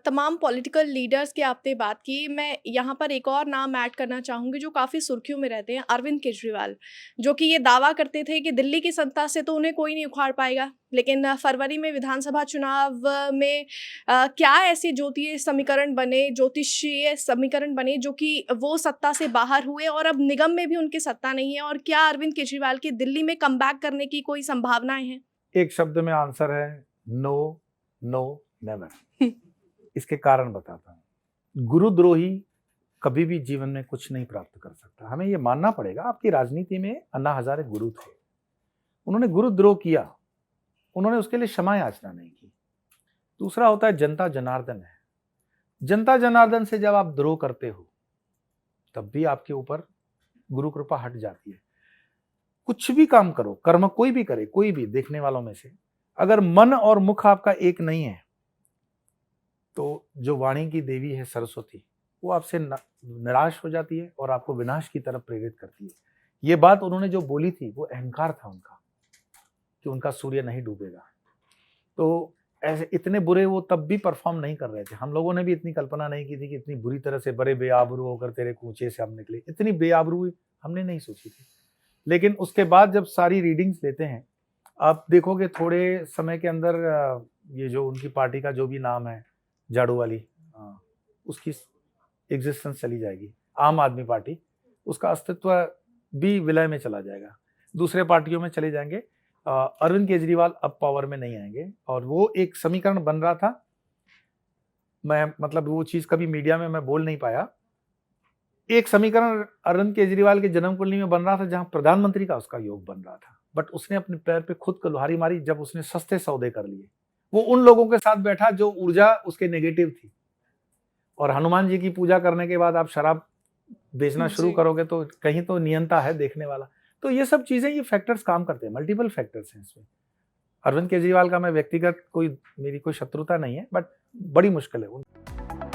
तमाम political leaders की आपने बात की, मैं यहाँ पर एक और नाम ऐड करना चाहूँगी जो काफ़ी सुर्खियों में रहते हैं, अरविंद केजरीवाल, जो कि ये दावा करते थे कि दिल्ली की सत्ता से तो उन्हें कोई नहीं उखाड़ पाएगा। लेकिन फरवरी में विधानसभा चुनाव में क्या ऐसे ज्योतिषीय समीकरण बने जो कि वो सत्ता से बाहर हुए और अब निगम में भी उनकी सत्ता नहीं है, और क्या अरविंद केजरीवाल की दिल्ली में कमबैक करने की कोई संभावनाएँ हैं? एक शब्द में आंसर है नो, नो, नेवर। इसके कारण बताता हूं। गुरुद्रोही कभी भी जीवन में कुछ नहीं प्राप्त कर सकता। हमें यह मानना पड़ेगा। आपकी राजनीति में अन्ना हजारे गुरु थे, उन्होंने गुरुद्रोह किया, उन्होंने उसके लिए क्षमा याचना नहीं की। दूसरा होता है जनता जनार्दन है। जनता जनार्दन से जब आप द्रोह करते हो तब भी आपके ऊपर गुरु कृपा हट जाती है। कुछ भी काम करो, कर्म कोई भी करे, कोई भी देखने वालों में से, अगर मन और मुख आपका एक नहीं है तो जो वाणी की देवी है सरस्वती, वो आपसे निराश हो जाती है और आपको विनाश की तरफ प्रेरित करती है। ये बात उन्होंने जो बोली थी वो अहंकार था उनका कि उनका सूर्य नहीं डूबेगा। तो ऐसे इतने बुरे वो तब भी परफॉर्म नहीं कर रहे थे। हम लोगों ने भी इतनी कल्पना नहीं की थी कि इतनी बुरी तरह से बड़े बेआबरू होकर तेरे कूचे से हम निकले। इतनी बेआबरू हमने नहीं सोची थी। लेकिन उसके बाद जब सारी रीडिंग्स लेते हैं, आप देखोगे थोड़े समय के अंदर ये जो उनकी पार्टी का जो भी नाम है, झाड़ू वाली, उसकी एग्जिस्टेंस चली जाएगी। आम आदमी पार्टी, उसका अस्तित्व भी विलय में चला जाएगा, दूसरे पार्टियों में चले जाएंगे। अरविंद केजरीवाल अब पावर में नहीं आएंगे। और वो एक समीकरण बन रहा था, मैं मतलब वो चीज कभी मीडिया में मैं बोल नहीं पाया। एक समीकरण अरविंद केजरीवाल के जन्म कुंडली में बन रहा था जहां प्रधानमंत्री का उसका योग बन रहा था, बट उसने अपने पैर पे खुद कुल्हाड़ी मारी जब उसने सस्ते सौदे कर लिए। वो उन लोगों के साथ बैठा जो ऊर्जा उसके नेगेटिव थी। और हनुमान जी की पूजा करने के बाद आप शराब बेचना शुरू करोगे तो कहीं तो नियंता है देखने वाला। तो ये सब चीजें, ये फैक्टर्स काम करते हैं, मल्टीपल फैक्टर्स हैं इसमें। अरविंद केजरीवाल का मैं व्यक्तिगत मेरी कोई शत्रुता नहीं है, बट बड़ी मुश्किल है।